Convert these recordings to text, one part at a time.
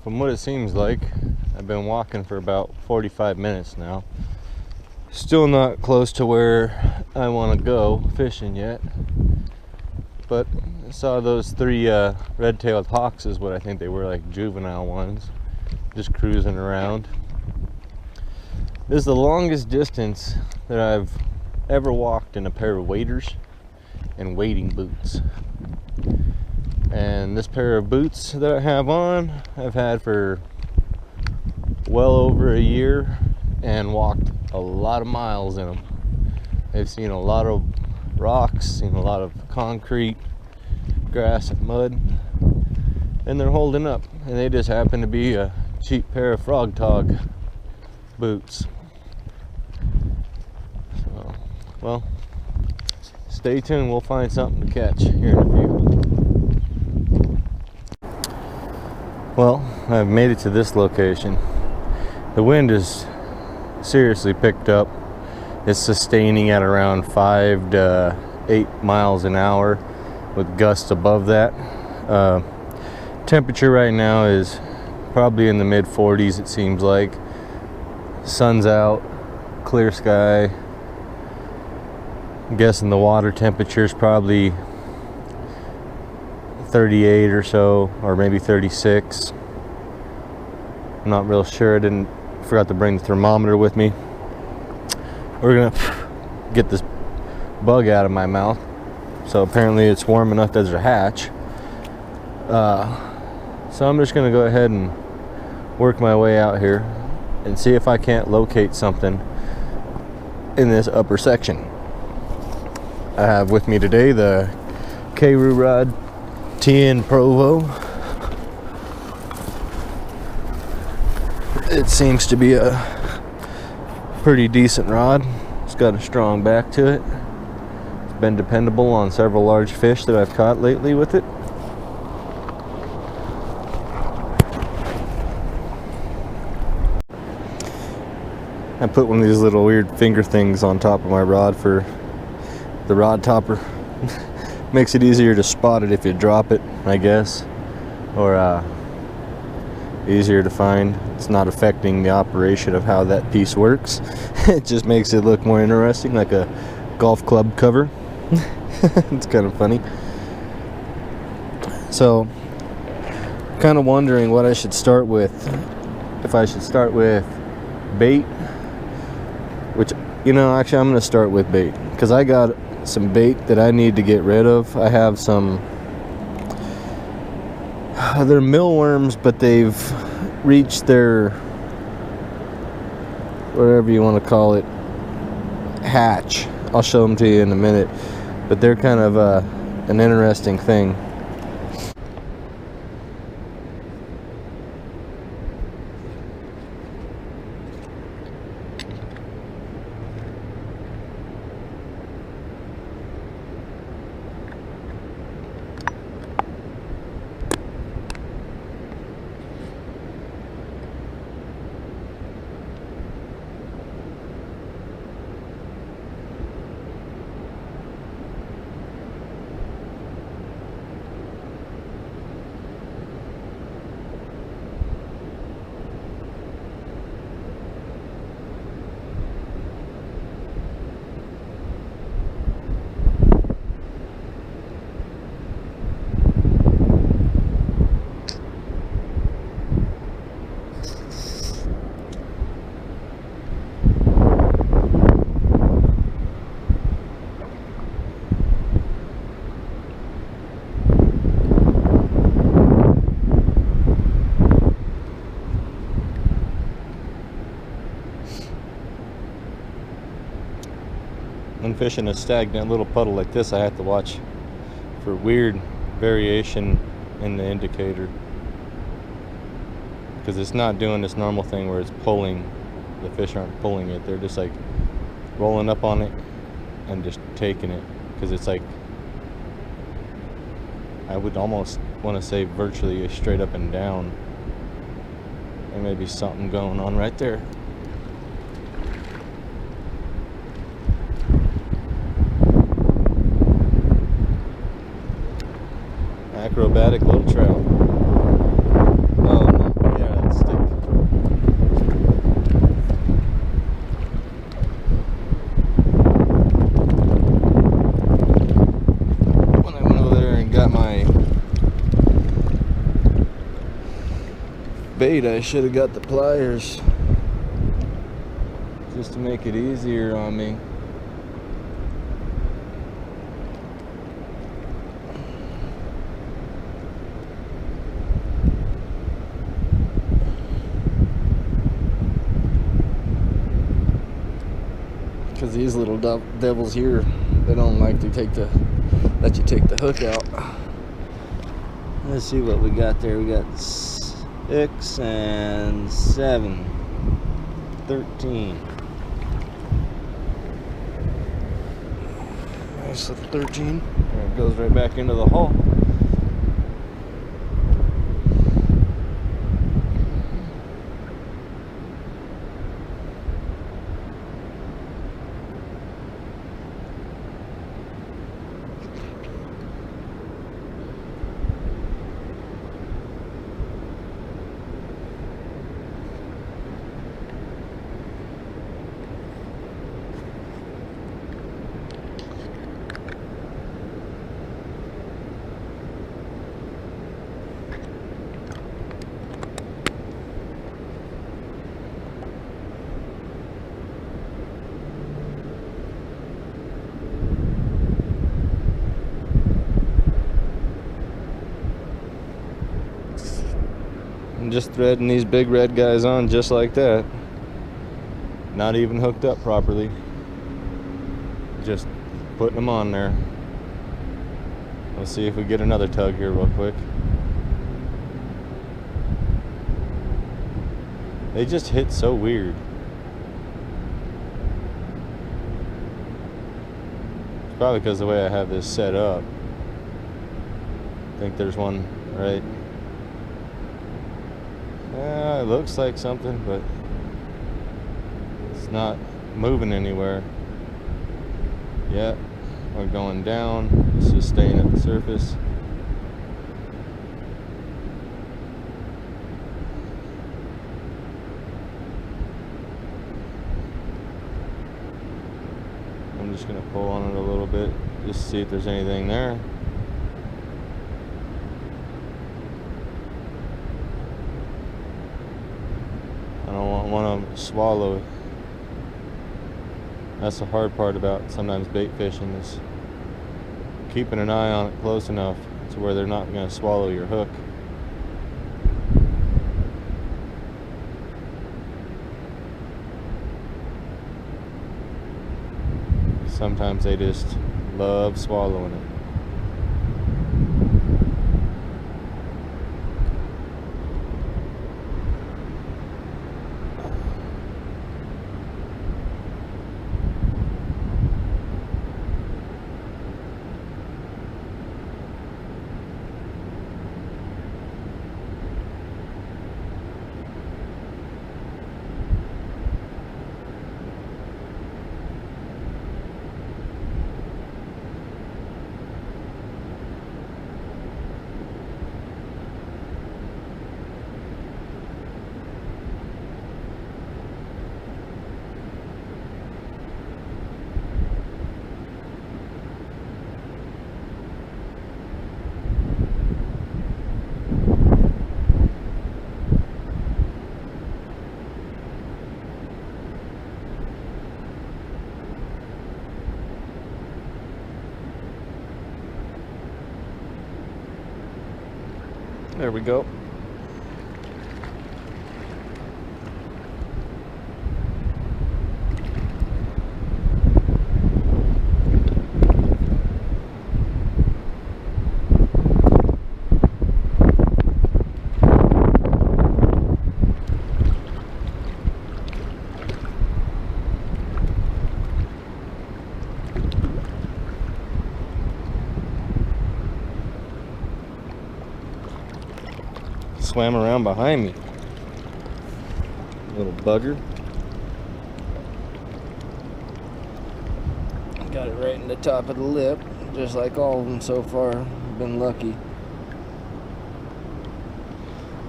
from what it seems like, I've been walking for about 45 minutes now. Still not close to where I want to go fishing yet. But I saw those 3 red-tailed hawks is what I think they were, like juvenile ones, just cruising around. This is the longest distance that I've ever walked in a pair of waders and wading boots. And this pair of boots that I have on, I've had for well over a year and walked a lot of miles in them. I've seen a lot of rocks, seen a lot of concrete, grass and mud, and they're holding up. And they just happen to be a cheap pair of frog tog boots. So, well, stay tuned. We'll find something to catch here in a few. Well, I've made it to this location. The wind is seriously picked up. It's sustaining at around 5 to 8 miles an hour with gusts above that. Temperature right now is probably in the mid 40s, it seems like. Sun's out, clear sky. I'm guessing the water temperature is probably 38 or so, or maybe 36. I'm not real sure. Forgot to bring the thermometer with me. We're gonna get this bug out of my mouth. So apparently it's warm enough that there's a hatch. So I'm just gonna go ahead and work my way out here and see if I can't locate something in this upper section. I have with me today the Keiryu rod TN Provo. It seems to be a pretty decent rod. It's got a strong back to it. It's been dependable on several large fish that I've caught lately with it. I put one of these little weird finger things on top of my rod for the rod topper. Makes it easier to spot it if you drop it, I guess, or easier to find. It's not affecting the operation of how that piece works. It just makes it look more interesting, like a golf club cover. It's kind of funny. So, kind of wondering what I should start with. If I should start with bait, which, actually I'm going to start with bait, because I got some bait that I need to get rid of. I have some, they're millworms, but they've reached their, whatever you want to call it, hatch. I'll show them to you in a minute, but they're kind of an interesting thing. When fishing a stagnant little puddle like this, I have to watch for weird variation in the indicator, because it's not doing this normal thing where it's pulling. The fish aren't pulling it, they're just like rolling up on it and just taking it, because it's like, I would almost want to say virtually straight up and down. There may be something going on right there. Acrobatic little trout. Oh no, bait, I should have got the pliers just to make it easier on me. Because these little devils here, they don't like to let you take the hook out. Let's see what we got there. We got 6 and 7, 13. Nice little 13. There it goes right back into the hole. I'm just threading these big red guys on just like that. Not even hooked up properly. Just putting them on there. Let's see if we get another tug here real quick. They just hit so weird. It's probably because of the way I have this set up. I think there's one right. Yeah, it looks like something, but it's not moving anywhere. Yeah, we're going down. It's just staying at the surface. I'm just gonna pull on it a little bit, just to see if there's anything there. I don't want them to swallow it. That's the hard part about sometimes bait fishing, is keeping an eye on it close enough to where they're not going to swallow your hook. Sometimes they just love swallowing it. There we go. Swam around behind me. Little bugger. Got it right in the top of the lip, just like all of them so far. Been lucky.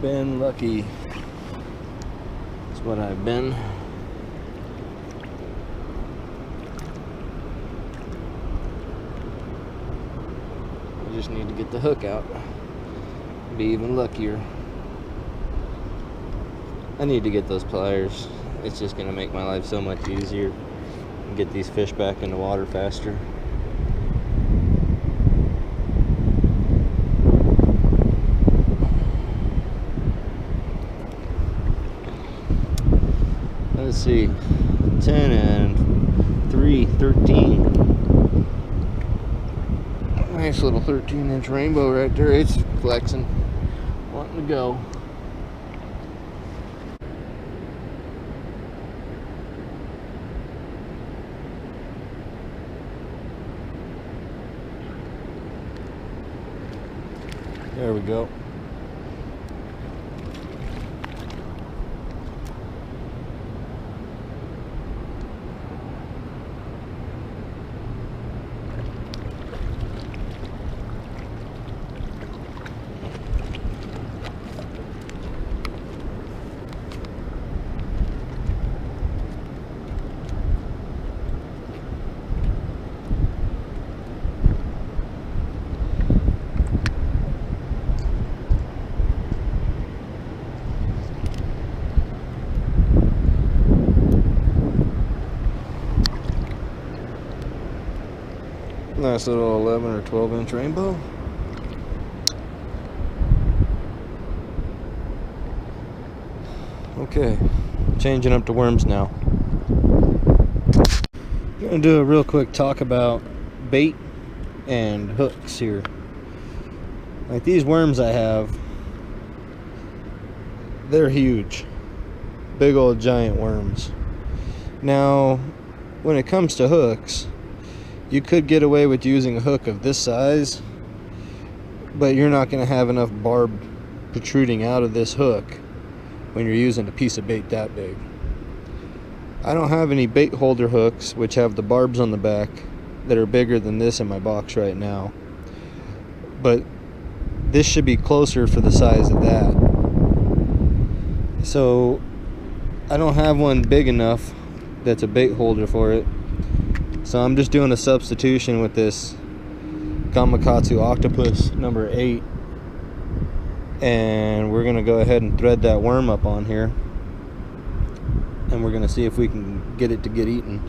Been lucky. That's what I've been. I just need to get the hook out. Be even luckier. I need to get those pliers. It's just gonna make my life so much easier and get these fish back in the water faster. Let's see, 10 and 3, 13. Nice little 13-inch rainbow right there. It's flexing, wanting to go. There we go. Nice little 11 or 12-inch rainbow. Okay, changing up to worms now. I'm gonna do a real quick talk about bait and hooks here. Like these worms I have, they're huge. Big old giant worms. Now, when it comes to hooks, you could get away with using a hook of this size, but you're not going to have enough barb protruding out of this hook when you're using a piece of bait that big. I don't have any bait holder hooks which have the barbs on the back that are bigger than this in my box right now, but this should be closer for the size of that. So I don't have one big enough that's a bait holder for it. So I'm just doing a substitution with this Gamakatsu Octopus number 8, and we're gonna go ahead and thread that worm up on here, and we're gonna see if we can get it to get eaten.